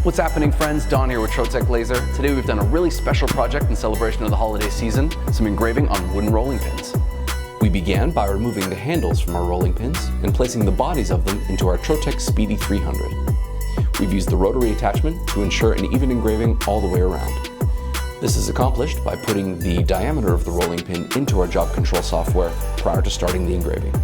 What's happening, friends? Don here with Trotec Laser. Today we've done a really special project in celebration of the holiday season, some engraving on wooden rolling pins. We began by removing the handles from our rolling pins and placing the bodies of them into our Trotec Speedy 300. We've used the rotary attachment to ensure an even engraving all the way around. This is accomplished by putting the diameter of the rolling pin into our JobControl software prior to starting the engraving.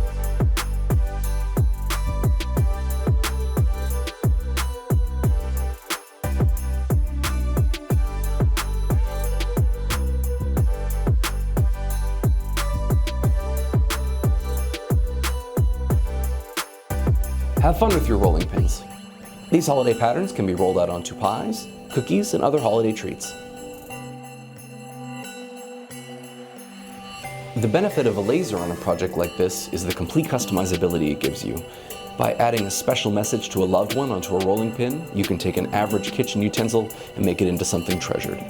Have fun with your rolling pins. These holiday patterns can be rolled out onto pies, cookies, and other holiday treats. The benefit of a laser on a project like this is the complete customizability it gives you. By adding a special message to a loved one onto a rolling pin, you can take an average kitchen utensil and make it into something treasured.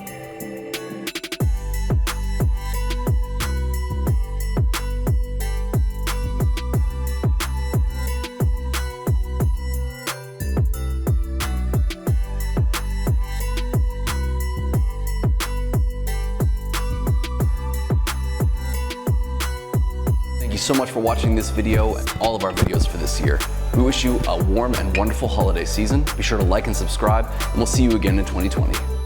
Thank you so much for watching this video and all of our videos for this year. We wish you a warm and wonderful holiday season. Be sure to like and subscribe, and we'll see you again in 2020.